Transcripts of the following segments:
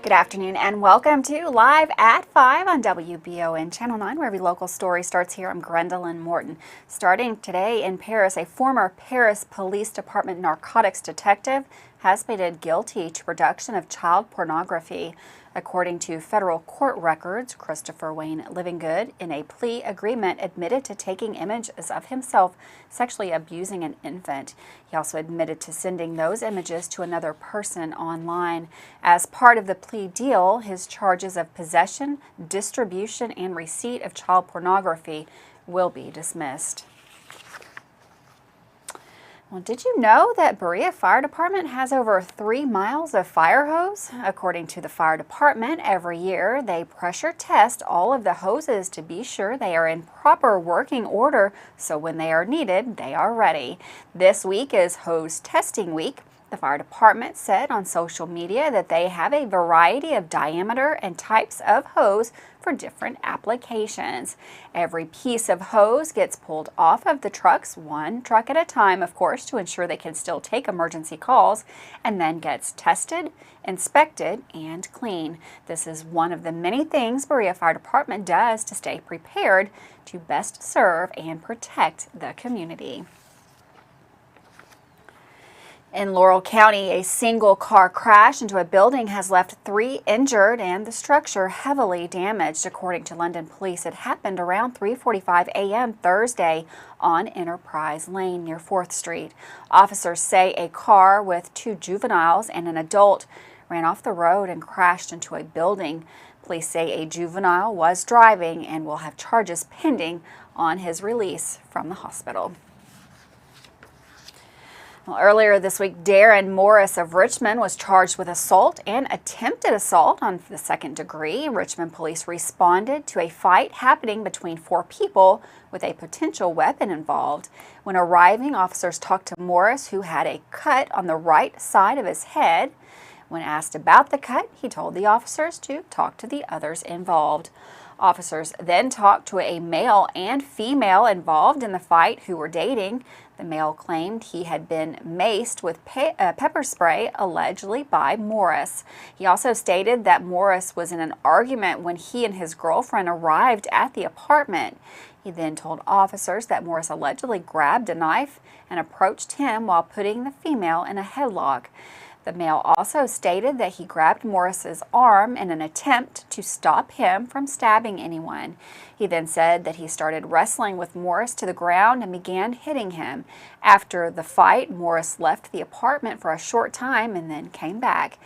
Good afternoon and welcome to Live at 5 on WBON Channel 9, where every local story starts here. I'm Gwendolyn Morton. Starting today in Paris, a former Paris Police Department narcotics detective has pleaded guilty to production of child pornography. According to federal court records, Christopher Wayne Livingood, in a plea agreement, admitted to taking images of himself sexually abusing an infant. He also admitted to sending those images to another person online. As part of the plea deal, his charges of possession, distribution, and receipt of child pornography will be dismissed. Well, did you know that Berea Fire Department has over 3 miles of fire hose? According to the fire department, every year they pressure test all of the hoses to be sure they are in proper working order, so when they are needed, they are ready. This week is hose testing week. The fire department said on social media that they have a variety of diameter and types of hose for different applications. Every piece of hose gets pulled off of the trucks, one truck at a time, of course, to ensure they can still take emergency calls, and then gets tested, inspected, and cleaned. This is one of the many things Berea Fire Department does to stay prepared to best serve and protect the community. In Laurel County, a single car crash into a building has left 3 injured and the structure heavily damaged. According to London police, it happened around 3:45 a.m. Thursday on Enterprise Lane near 4th Street. Officers say a car with 2 juveniles and an adult ran off the road and crashed into a building. Police say a juvenile was driving and will have charges pending on his release from the hospital. Well, earlier this week, Darren Morris of Richmond was charged with assault and attempted assault on the 2nd degree. Richmond police responded to a fight happening between 4 people with a potential weapon involved. When arriving, officers talked to Morris, who had a cut on the right side of his head. When asked about the cut, he told the officers to talk to the others involved. Officers then talked to a male and female involved in the fight who were dating. The male claimed he had been maced with pepper spray, allegedly by Morris. He also stated that Morris was in an argument when he and his girlfriend arrived at the apartment. He then told officers that Morris allegedly grabbed a knife and approached him while putting the female in a headlock. The male also stated that he grabbed Morris's arm in an attempt to stop him from stabbing anyone. He then said that he started wrestling with Morris to the ground and began hitting him. After the fight, Morris left the apartment for a short time and then came back.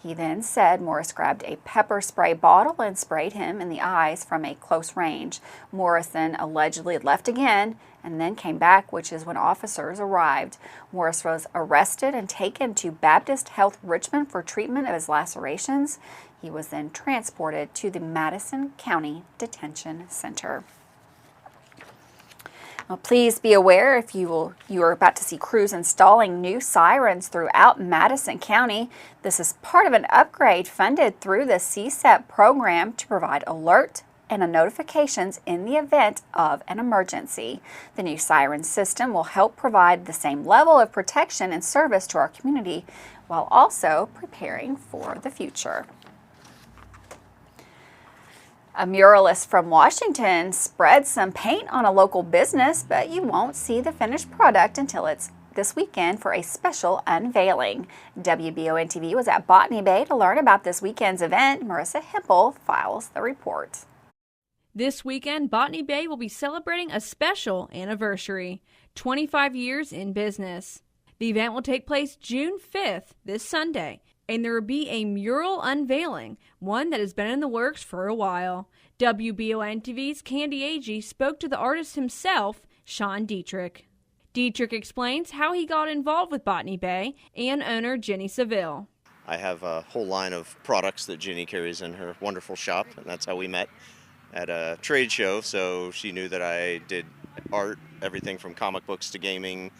He then said Morris grabbed a pepper spray bottle and sprayed him in the eyes from a close range. Morris then allegedly left again and then came back, which is when officers arrived. Morris was arrested and taken to Baptist Health Richmond for treatment of his lacerations. He was then transported to the Madison County Detention Center. Well, please be aware if you are about to see crews installing new sirens throughout Madison County. This is part of an upgrade funded through the CSEP program to provide alert and notifications in the event of an emergency. The new siren system will help provide the same level of protection and service to our community while also preparing for the future. A muralist from Washington spread some paint on a local business, but you won't see the finished product until it's this weekend for a special unveiling. WBON TV was at Botany Bay to learn about this weekend's event. Marissa Hipple files the report. This weekend, Botany Bay will be celebrating a special anniversary, 25 years in business. The event will take place June 5th, this Sunday, and there will be a mural unveiling, one that has been in the works for a while. WBON TV's Candy Agee spoke to the artist himself, Sean Dietrich. Dietrich explains how he got involved with Botany Bay and owner Jenny Seville. I have a whole line of products that Jenny carries in her wonderful shop, and that's how we met at a trade show. So she knew that I did art, everything from comic books to gaming.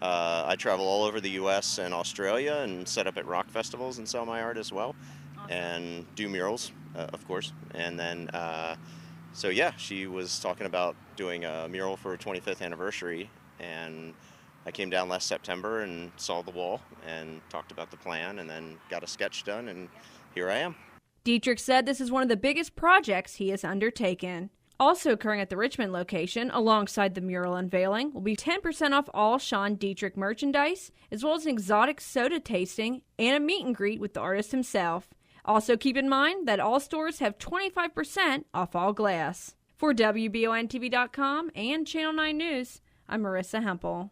I travel all over the U.S. and Australia and set up at rock festivals and sell my art as well. Awesome. And do murals, of course. And then, so yeah, she was talking about doing a mural for a 25th anniversary, and I came down last September and saw the wall and talked about the plan and then got a sketch done, and here I am. Dietrich said this is one of the biggest projects he has undertaken. Also occurring at the Richmond location, alongside the mural unveiling, will be 10% off all Sean Dietrich merchandise, as well as an exotic soda tasting and a meet and greet with the artist himself. Also keep in mind that all stores have 25% off all glass. For WBONTV.com and Channel 9 News, I'm Marissa Hempel.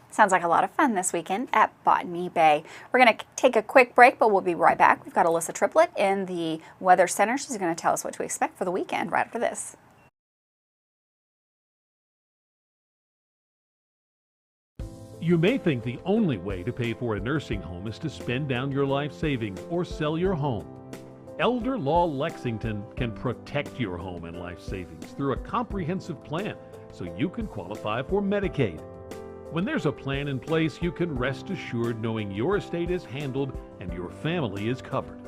Sounds like a lot of fun this weekend at Botany Bay. We're going to take a quick break, but we'll be right back. We've got Alyssa Triplett in the Weather Center. She's going to tell us what to expect for the weekend right after this. You may think the only way to pay for a nursing home is to spend down your life savings or sell your home. Elder Law Lexington can protect your home and life savings through a comprehensive plan so you can qualify for Medicaid. When there's a plan in place, you can rest assured knowing your estate is handled and your family is covered.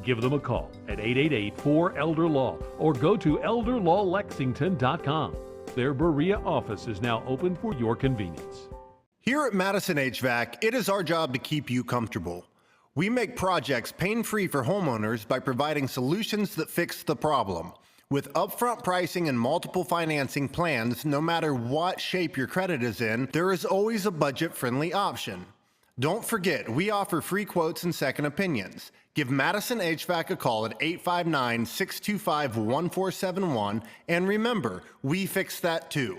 Give them a call at 888-4-ELDER-LAW or go to elderlawlexington.com. Their Berea office is now open for your convenience. Here at Madison HVAC, it is our job to keep you comfortable. We make projects pain-free for homeowners by providing solutions that fix the problem. With upfront pricing and multiple financing plans, no matter what shape your credit is in, there is always a budget-friendly option. Don't forget, we offer free quotes and second opinions. Give Madison HVAC a call at 859-625-1471, and remember, we fix that too.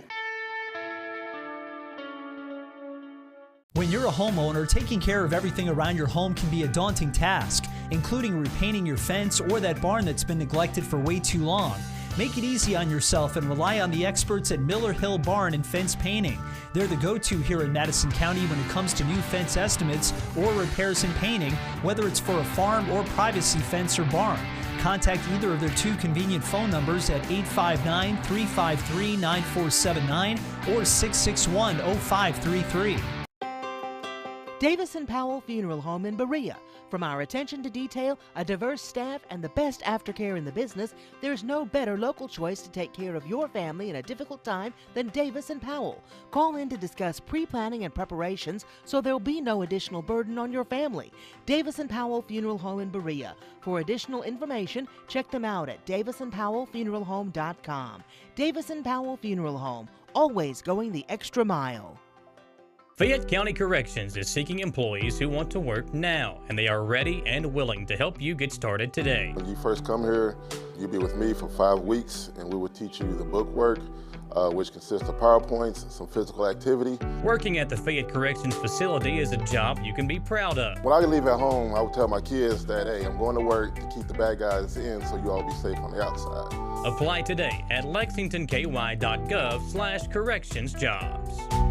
When you're a homeowner, taking care of everything around your home can be a daunting task, including repainting your fence or that barn that's been neglected for way too long. Make it easy on yourself and rely on the experts at Miller Hill Barn and Fence Painting. They're the go-to here in Madison County when it comes to new fence estimates or repairs and painting, whether it's for a farm or privacy fence or barn. Contact either of their two convenient phone numbers at 859-353-9479 or 661-0533. Davis & Powell Funeral Home in Berea. From our attention to detail, a diverse staff, and the best aftercare in the business, there's no better local choice to take care of your family in a difficult time than Davis & Powell. Call in to discuss pre-planning and preparations so there'll be no additional burden on your family. Davis & Powell Funeral Home in Berea. For additional information, check them out at davisandpowellfuneralhome.com. Davis & Powell Funeral Home, always going the extra mile. Fayette County Corrections is seeking employees who want to work now, and they are ready and willing to help you get started today. When you first come here, you'll be with me for 5 weeks, and we will teach you the book work, which consists of PowerPoints, some physical activity. Working at the Fayette Corrections facility is a job you can be proud of. When I leave at home, I would tell my kids that, hey, I'm going to work to keep the bad guys in so you all be safe on the outside. Apply today at lexingtonky.gov/correctionsjobs.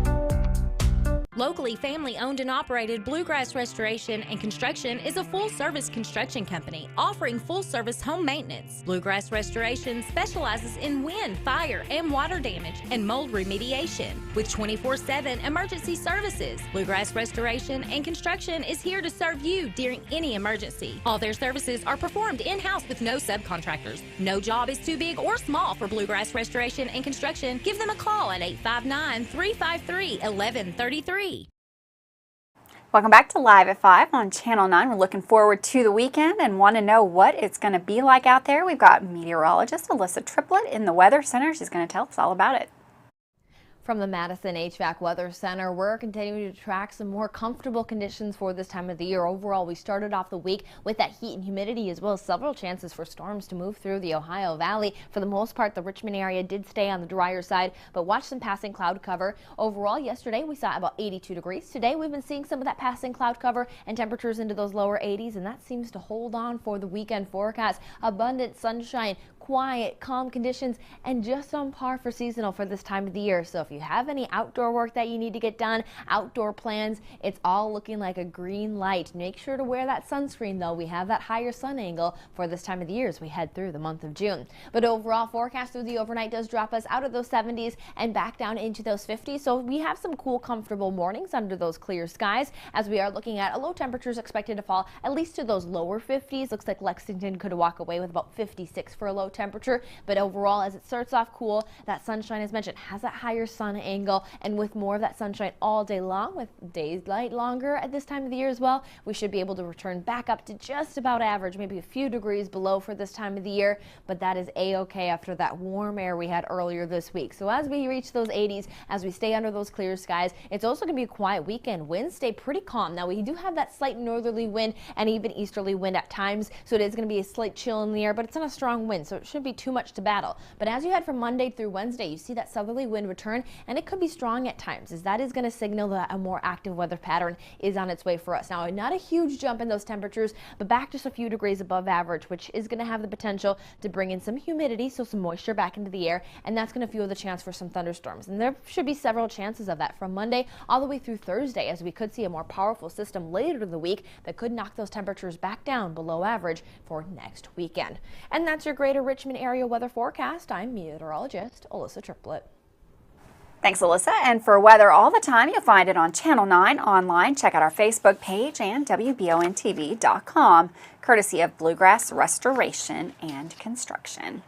Locally family-owned and operated Bluegrass Restoration and Construction is a full-service construction company offering full-service home maintenance. Bluegrass Restoration specializes in wind, fire, and water damage and mold remediation. With 24/7 emergency services, Bluegrass Restoration and Construction is here to serve you during any emergency. All their services are performed in-house with no subcontractors. No job is too big or small for Bluegrass Restoration and Construction. Give them a call at 859-353-1133. Welcome back to Live at 5 on Channel 9. We're looking forward to the weekend and want to know what it's going to be like out there. We've got meteorologist Alyssa Triplett in the Weather Center. She's going to tell us all about it. From the Madison HVAC Weather Center, we're continuing to track some more comfortable conditions for this time of the year. Overall, we started off the week with that heat and humidity as well as several chances for storms to move through the Ohio Valley. For the most part, the Richmond area did stay on the drier side, but watch some passing cloud cover. Overall, yesterday we saw about 82 degrees. Today we've been seeing some of that passing cloud cover and temperatures into those lower 80s, and that seems to hold on for the weekend forecast. Abundant sunshine, quiet, calm conditions, and just on par for seasonal for this time of the year. So if you have any outdoor work that you need to get done, outdoor plans, it's all looking like a green light. Make sure to wear that sunscreen though. We have that higher sun angle for this time of the year as we head through the month of June. But overall forecast through the overnight does drop us out of those 70s and back down into those 50s. So we have some cool, comfortable mornings under those clear skies as we are looking at a low temperatures expected to fall at least to those lower 50s. Looks like Lexington could walk away with about 56 for a low temperature, but overall, as it starts off cool, that sunshine, as mentioned, has that higher sun angle, and with more of that sunshine all day long, with daylight longer at this time of the year as well, we should be able to return back up to just about average, maybe a few degrees below for this time of the year, but that is a-okay after that warm air we had earlier this week. So as we reach those 80s, as we stay under those clear skies, it's also going to be a quiet weekend. Winds stay pretty calm. Now, we do have that slight northerly wind and even easterly wind at times, so it is going to be a slight chill in the air, but it's not a strong wind, so it shouldn't be too much to battle. But as you head from Monday through Wednesday, you see that southerly wind return, and it could be strong at times, as that is going to signal that a more active weather pattern is on its way for us. Now, not a huge jump in those temperatures, but back just a few degrees above average, which is going to have the potential to bring in some humidity, so some moisture back into the air, and that's going to fuel the chance for some thunderstorms. And there should be several chances of that from Monday all the way through Thursday, as we could see a more powerful system later in the week that could knock those temperatures back down below average for next weekend. And that's your Greater Richmond area weather forecast. I'm meteorologist Alyssa Triplett. Thanks, Alyssa. And for weather all the time, you'll find it on Channel 9 online. Check out our Facebook page and WBONTV.com, courtesy of Bluegrass Restoration and Construction.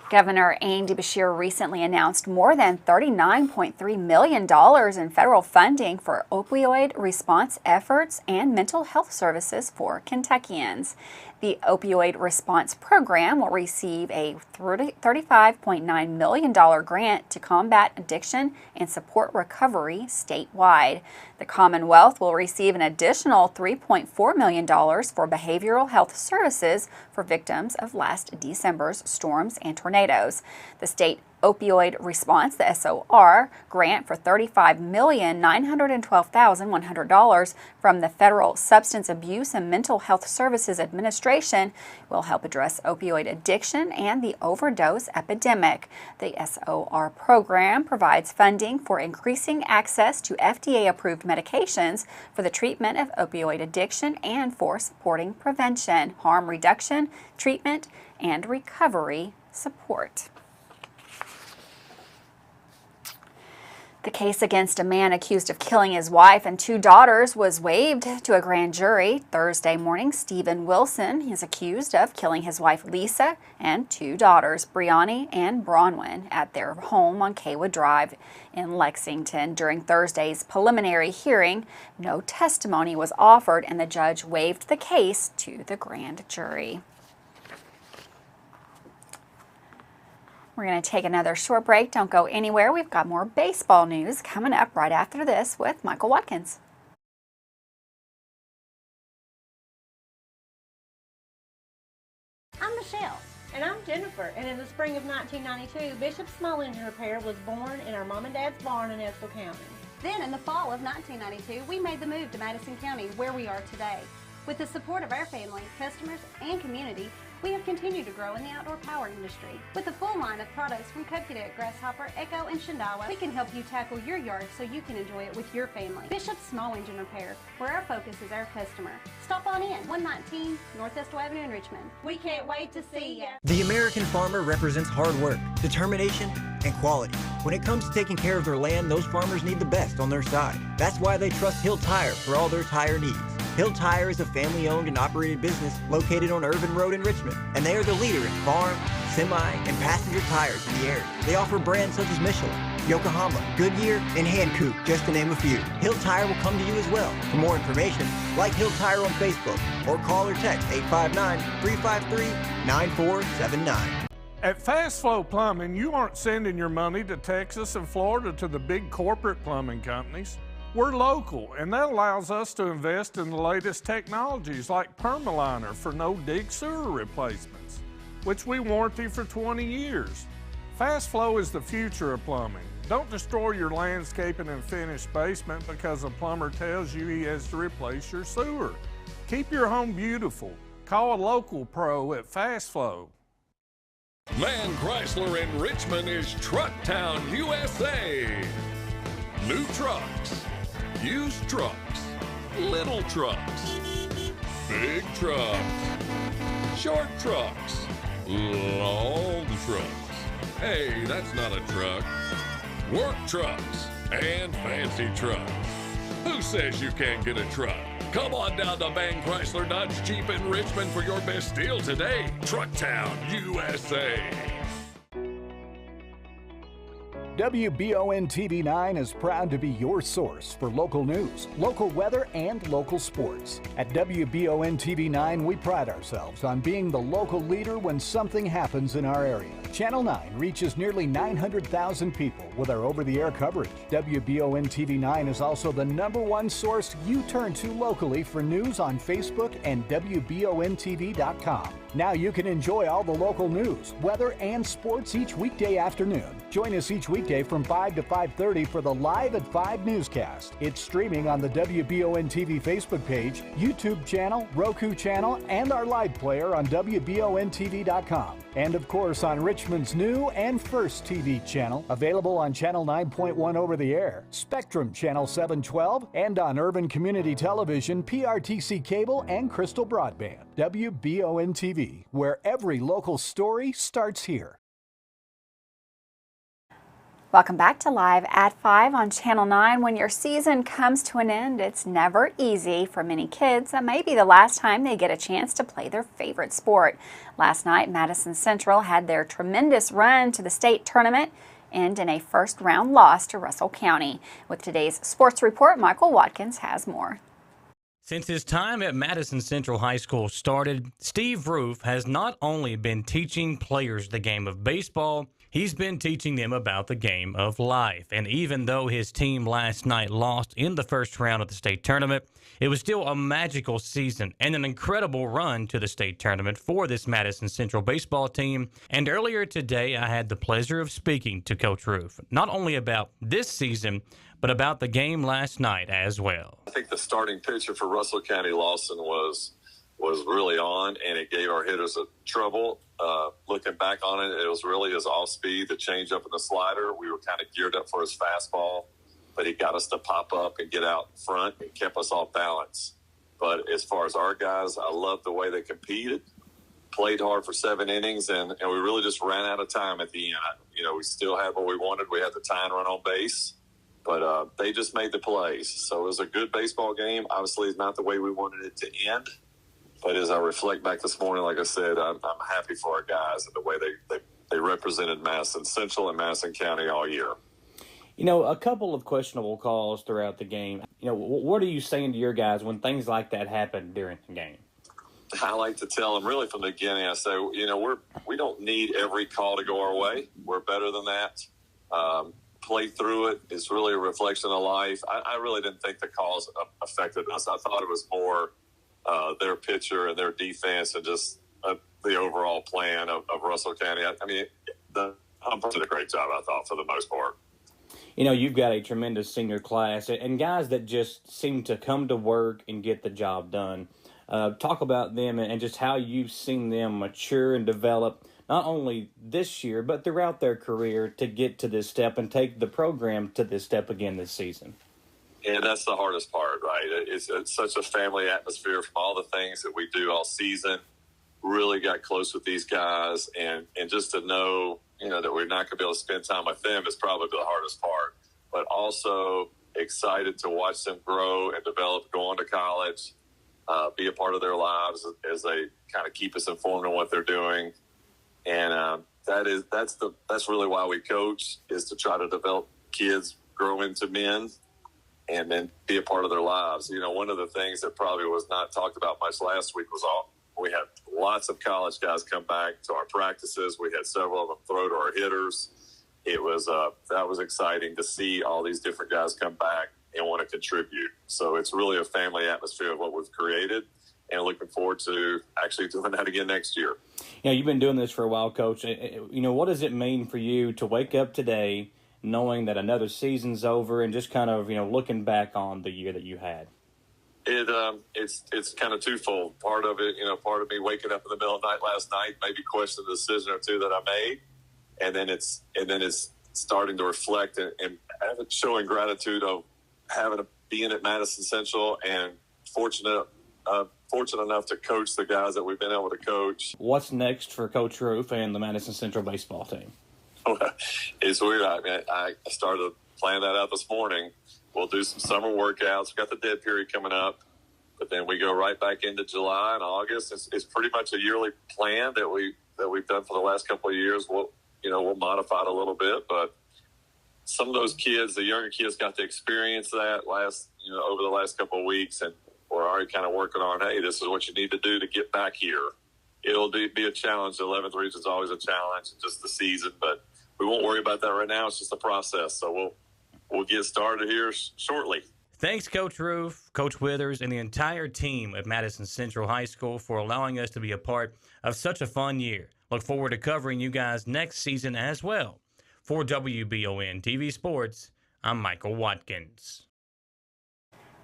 Governor Andy Beshear recently announced more than $39.3 million in federal funding for opioid response efforts and mental health services for Kentuckians. The Opioid Response Program will receive a $35.9 million grant to combat addiction and support recovery statewide. The Commonwealth will receive an additional $3.4 million for behavioral health services for victims of last December's storms and tornadoes. The state Opioid Response, the SOR, grant for $35,912,100 from the Federal Substance Abuse and Mental Health Services Administration will help address opioid addiction and the overdose epidemic. The SOR program provides funding for increasing access to FDA-approved medications for the treatment of opioid addiction and for supporting prevention, harm reduction, treatment, and recovery support. The case against a man accused of killing his wife and 2 daughters was waived to a grand jury Thursday morning. Stephen Wilson is accused of killing his wife Lisa and 2 daughters, Brianni and Bronwyn, at their home on Kaywood Drive in Lexington. During Thursday's preliminary hearing, no testimony was offered and the judge waived the case to the grand jury. We're going to take another short break. Don't go anywhere. We've got more baseball news coming up right after this with Michael Watkins. I'm Michelle. And I'm Jennifer. And in the spring of 1992, Bishop Small Engine Repair was born in our mom and dad's barn in Estill County. Then in the fall of 1992, we made the move to Madison County, where we are today. With the support of our family, customers, and community, we have continued to grow in the outdoor power industry. With a full line of products from Cub Cadet, Grasshopper, Echo, and Shindawa, we can help you tackle your yard so you can enjoy it with your family. Bishop Small Engine Repair, where our focus is our customer. Stop on in, 119 North Estill Avenue in Richmond. We can't wait to see you. The American farmer represents hard work, determination, and quality. When it comes to taking care of their land, those farmers need the best on their side. That's why they trust Hill Tire for all their tire needs. Hill Tire is a family-owned and operated business located on Irvin Road in Richmond, and they are the leader in farm, semi, and passenger tires in the area. They offer brands such as Michelin, Yokohama, Goodyear, and Hankook, just to name a few. Hill Tire will come to you as well. For more information, like Hill Tire on Facebook or call or text 859-353-9479. At Fast Flow Plumbing, you aren't sending your money to Texas and Florida to the big corporate plumbing companies. We're local, and that allows us to invest in the latest technologies like Permaliner for no-dig sewer replacements, which we warranty for 20 years. Fast Flow is the future of plumbing. Don't destroy your landscaping and finished basement because a plumber tells you he has to replace your sewer. Keep your home beautiful. Call a local pro at Fast Flow. Man Chrysler in Richmond is Truck Town, USA. New trucks, used trucks, little trucks, big trucks, short trucks, long trucks. Hey, that's not a truck. Work trucks and fancy trucks. Who says you can't get a truck? Come on down to Van Chrysler Dodge Jeep in Richmond for your best deal today. Trucktown, USA. WBON TV9 is proud to be your source for local news, local weather, and local sports. At WBON TV9, we pride ourselves on being the local leader when something happens in our area. Channel 9 reaches nearly 900,000 people with our over-the-air coverage. WBON TV9 is also the #1 source you turn to locally for news on Facebook and WBONTV.com. Now you can enjoy all the local news, weather, and sports each weekday afternoon. Join us each weekday from 5 to 5:30 for the Live at 5 Newscast. It's streaming on the WBON TV Facebook page, YouTube channel, Roku channel, and our live player on WBONTV.com. And of course on Richmond's new and first TV channel, available on Channel 9.1 over the air, Spectrum Channel 712, and on Urban Community Television, PRTC Cable, and Crystal Broadband. WBON TV, where every local story starts here. Welcome back to Live at 5 on Channel 9. When your season comes to an end, it's never easy for many kids. That may be the last time they get a chance to play their favorite sport. Last night, Madison Central had their tremendous run to the state tournament end in a first-round loss to Russell County. With today's sports report, Michael Watkins has more. Since his time at Madison Central High School started, Steve Roof has not only been teaching players the game of baseball, he's been teaching them about the game of life. And even though his team last night lost in the first round of the state tournament, it was still a magical season and an incredible run to the state tournament for this Madison Central baseball team. And earlier today, I had the pleasure of speaking to Coach Roof, not only about this season, but about the game last night as well. I think the starting pitcher for Russell County Lawson was really on, and it gave our hitters a trouble. Looking back on it, it was really his off-speed, the changeup and the slider. We were kind of geared up for his fastball, but he got us to pop up and get out front and kept us off balance. But as far as our guys, I love the way they competed, played hard for 7 innings, and we really just ran out of time at the end. We still had what we wanted. We had the tying run on base, but they just made the plays. So it was a good baseball game. Obviously, it's not the way we wanted it to end. But as I reflect back this morning, like I said, I'm happy for our guys and the way they represented Madison Central and Madison County all year. A couple of questionable calls throughout the game. What are you saying to your guys when things like that happen during the game? I like to tell them really from the beginning, I say, we don't need every call to go our way. We're better than that. Play through it. It's really a reflection of life. I really didn't think the calls affected us. I thought it was more their pitcher and their defense and just the overall plan of Russell County. The umpires did a great job, I thought, for the most part. You've got a tremendous senior class and guys that just seem to come to work and get the job done. Talk about them and just how you've seen them mature and develop, not only this year, but throughout their career to get to this step and take the program to this step again this season. And that's the hardest part, right? It's such a family atmosphere from all the things that we do all season. Really got close with these guys, and just to know, that we're not going to be able to spend time with them is probably the hardest part. But also excited to watch them grow and develop, go on to college, be a part of their lives as they kind of keep us informed on what they're doing. And that's really why we coach, is to try to develop kids, grow into men, and then be a part of their lives. One of the things that probably was not talked about much last week was we had lots of college guys come back to our practices. We had several of them throw to our hitters. It was that was exciting to see all these different guys come back and want to contribute. So it's really a family atmosphere of what we've created, and looking forward to actually doing that again next year. You've been doing this for a while, Coach. What does it mean for you to wake up today knowing that another season's over and just kind of, looking back on the year that you had? It's kind of twofold. Part of it, part of me waking up in the middle of the night last night, maybe questioning the decision or two that I made. And then it's starting to reflect and showing gratitude of being at Madison Central and fortunate enough to coach the guys that we've been able to coach. What's next for Coach Roof and the Madison Central baseball team? It's weird. I started planning that out this morning. We'll do some summer workouts. We've got the dead period coming up. But then we go right back into July and August. It's pretty much a yearly plan that we've done for the last couple of years. We'll modify it a little bit, but some of those kids, the younger kids, got to experience that over the last couple of weeks, and we're already kind of working on, hey, this is what you need to do to get back here. It'll be a challenge. The 11th region is always a challenge, just the season, but we won't worry about that right now. It's just a process. So we'll get started here shortly. Thanks, Coach Roof, Coach Withers, and the entire team at Madison Central High School for allowing us to be a part of such a fun year. Look forward to covering you guys next season as well. For WBON TV Sports, I'm Michael Watkins.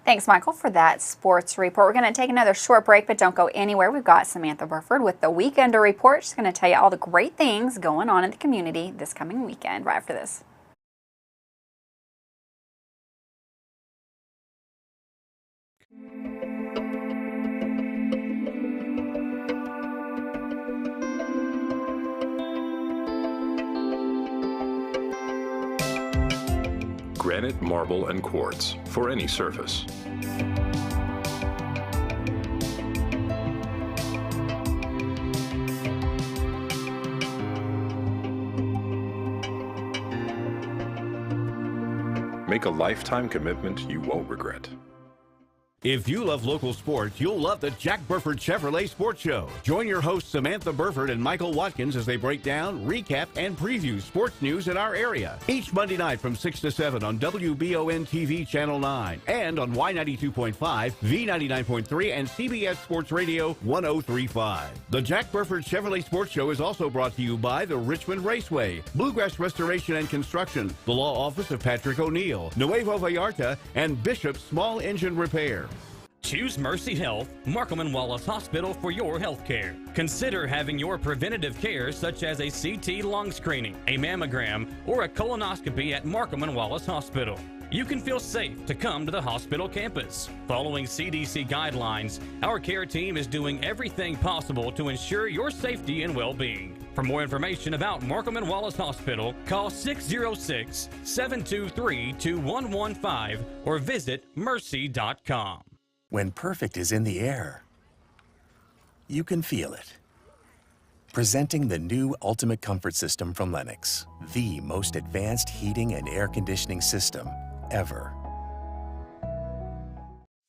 Thanks, Michael, for that sports report. We're going to take another short break, but don't go anywhere. We've got Samantha Burford with the Weekender Report. She's going to tell you all the great things going on in the community this coming weekend right after this. Granite, marble, and quartz for any surface. Make a lifetime commitment you won't regret. If you love local sports, you'll love the Jack Burford Chevrolet Sports Show. Join your hosts Samantha Burford and Michael Watkins as they break down, recap, and preview sports news in our area. Each Monday night from 6 to 7 on WBON TV Channel 9 and on Y92.5, V99.3, and CBS Sports Radio 103.5. The Jack Burford Chevrolet Sports Show is also brought to you by the Richmond Raceway, Bluegrass Restoration and Construction, the Law Office of Patrick O'Neill, Nuevo Vallarta, and Bishop Small Engine Repair. Choose Mercy Health, Markham and Wallace Hospital for your health care. Consider having your preventative care such as a CT lung screening, a mammogram, or a colonoscopy at Markham and Wallace Hospital. You can feel safe to come to the hospital campus. Following CDC guidelines, our care team is doing everything possible to ensure your safety and well-being. For more information about Markham and Wallace Hospital, call 606-723-2115 or visit mercy.com. When perfect is in the air, you can feel it. Presenting the new Ultimate Comfort System from Lennox, the most advanced heating and air conditioning system ever.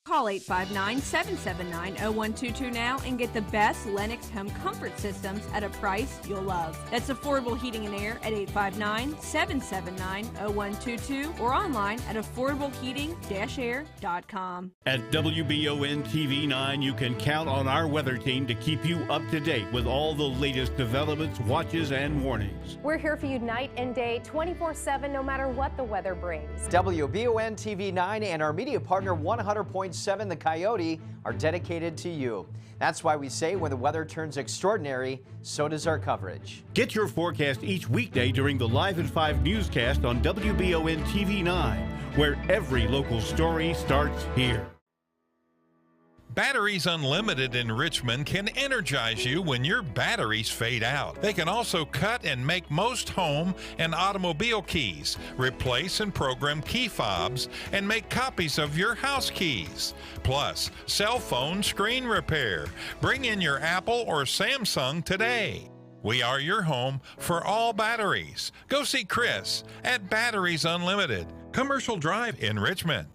Call 859-779-0122 now and get the best Lennox home comfort systems at a price you'll love. That's affordable heating and air at 859-779-0122 or online at affordableheating-air.com. At WBON TV 9, you can count on our weather team to keep you up to date with all the latest developments, watches, and warnings. We're here for you night and day, 24/7, no matter what the weather brings. WBON TV 9 and our media partner 100.7 The Coyote are dedicated to you. That's why we say when the weather turns extraordinary, so does our coverage. Get your forecast each weekday during the Live at 5 newscast on WBON TV 9, where every local story starts here. Batteries Unlimited in Richmond can energize you when your batteries fade out. They can also cut and make most home and automobile keys, replace and program key fobs, and make copies of your house keys. Plus, cell phone screen repair. Bring in your Apple or Samsung today. We are your home for all batteries. Go see Chris at Batteries Unlimited, Commercial Drive in Richmond.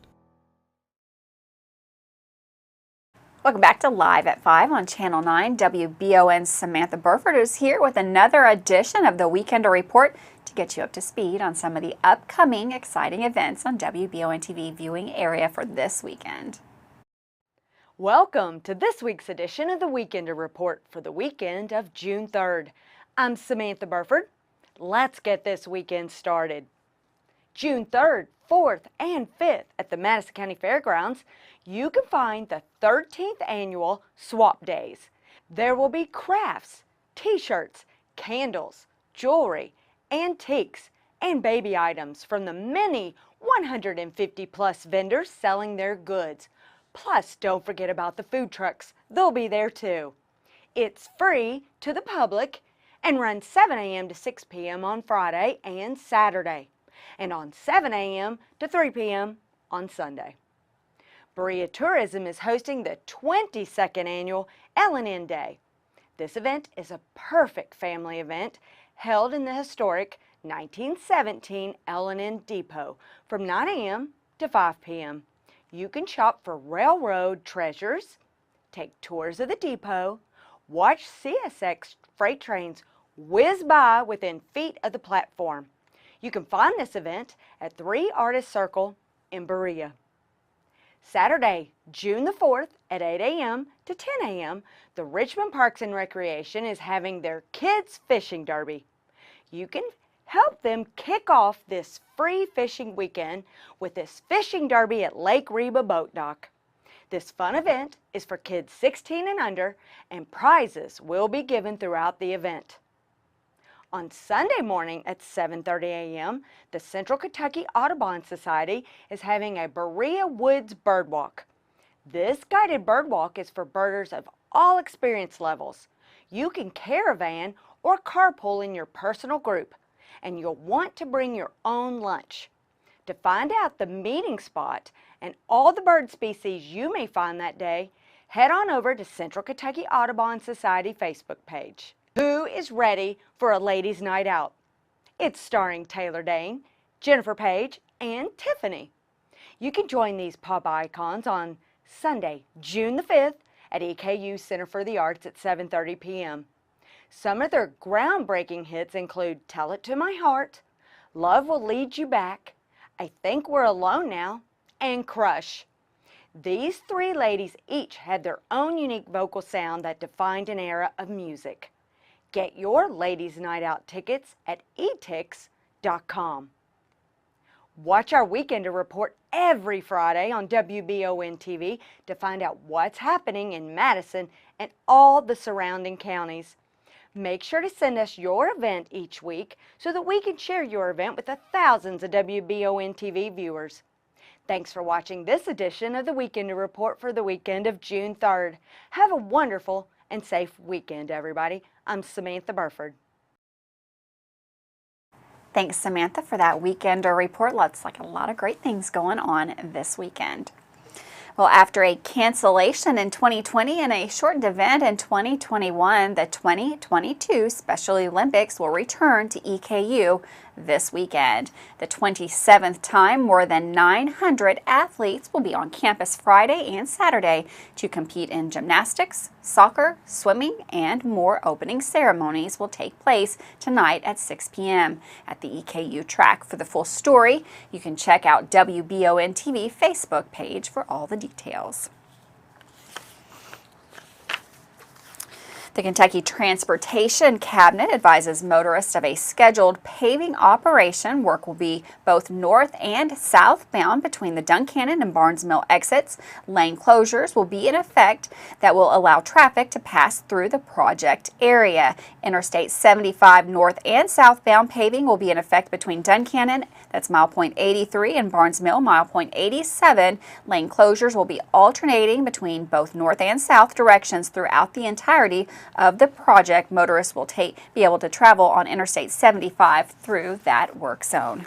Welcome back to Live at 5 on Channel 9. WBON's Samantha Burford is here with another edition of the Weekender Report to get you up to speed on some of the upcoming exciting events on WBON TV viewing area for this weekend. Welcome to this week's edition of the Weekender Report for the weekend of June 3rd. I'm Samantha Burford. Let's get this weekend started. June 3rd, 4th, and 5th at the Madison County Fairgrounds, you can find the 13th annual Swap Days. There will be crafts, t-shirts, candles, jewelry, antiques, and baby items from the many 150 plus vendors selling their goods. Plus, don't forget about the food trucks. They'll be there too. It's free to the public and runs 7 a.m. to 6 p.m. on Friday and Saturday, and on 7 a.m. to 3 p.m. on Sunday. Berea Tourism is hosting the 22nd annual L&N Day. This event is a perfect family event held in the historic 1917 L&N Depot from 9 a.m. to 5 p.m. You can shop for railroad treasures, take tours of the depot, watch CSX freight trains whiz by within feet of the platform. You can find this event at 3 Artists Circle in Berea. Saturday, June the 4th at 8 a.m. to 10 a.m., the Richmond Parks and Recreation is having their Kids Fishing Derby. You can help them kick off this free fishing weekend with this fishing derby at Lake Reba Boat Dock. This fun event is for kids 16 and under, and prizes will be given throughout the event. On Sunday morning at 7:30 a.m., the Central Kentucky Audubon Society is having a Berea Woods Birdwalk. This guided birdwalk is for birders of all experience levels. You can caravan or carpool in your personal group, and you'll want to bring your own lunch. To find out the meeting spot and all the bird species you may find that day, head on over to Central Kentucky Audubon Society Facebook page. Who is ready for a ladies' night out? It's starring Taylor Dane, Jennifer Page, and Tiffany. You can join these pop icons on Sunday, June the 5th at EKU Center for the Arts at 7:30 p.m. Some of their groundbreaking hits include Tell It to My Heart, Love Will Lead You Back, I Think We're Alone Now, and Crush. These three ladies each had their own unique vocal sound that defined an era of music. Get your Ladies' Night Out tickets at etix.com. Watch our Weekender Report every Friday on WBON TV to find out what's happening in Madison and all the surrounding counties. Make sure to send us your event each week so that we can share your event with the thousands of WBON TV viewers. Thanks for watching this edition of the Weekender Report for the weekend of June 3rd. Have a wonderful and safe weekend, everybody. I'm Samantha Burford. Thanks, Samantha, for that Weekender report. Looks like a lot of great things going on this weekend. Well, after a cancellation in 2020 and a shortened event in 2021, the 2022 Special Olympics will return to EKU this weekend. The 27th time, more than 900 athletes will be on campus Friday and Saturday to compete in gymnastics, soccer, swimming, and more. Opening ceremonies will take place tonight at 6 p.m. at the EKU track. For the full story, you can check out WBON TV Facebook page for all the details. The Kentucky Transportation Cabinet advises motorists of a scheduled paving operation. Work will be both north and southbound between the Duncannon and Barnes Mill exits. Lane closures will be in effect that will allow traffic to pass through the project area. Interstate 75 north and southbound paving will be in effect between Duncannon, that's mile point 83, and Barnes Mill, mile point 87. Lane closures will be alternating between both north and south directions throughout the entirety of the project. Motorists will be able to travel on Interstate 75 through that work zone.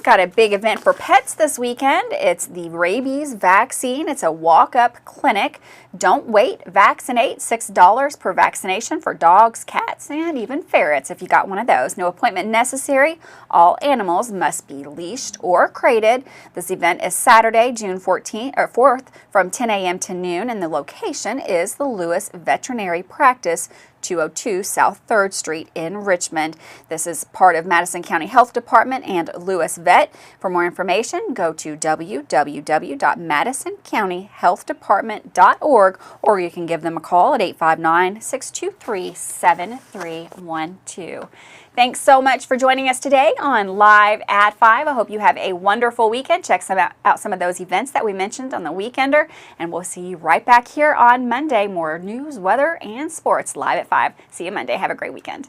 Got a big event for pets this weekend. It's the rabies vaccine. It's a walk-up clinic. Don't wait, vaccinate. $6 per vaccination for dogs, cats, and even ferrets if you got one of those. No appointment necessary. All animals must be leashed or crated. This event is Saturday, June 4th from 10 a.m. to noon, and the location is the Lewis Veterinary Practice, 202 South 3rd Street in Richmond. This is part of Madison County Health Department and Lewis Vet. For more information, go to www.madisoncountyhealthdepartment.org, or you can give them a call at 859-623-7312. Thanks so much for joining us today on Live at 5. I hope you have a wonderful weekend. Check out some of those events that we mentioned on the Weekender, and we'll see you right back here on Monday. More news, weather, and sports live at 5. See you Monday. Have a great weekend.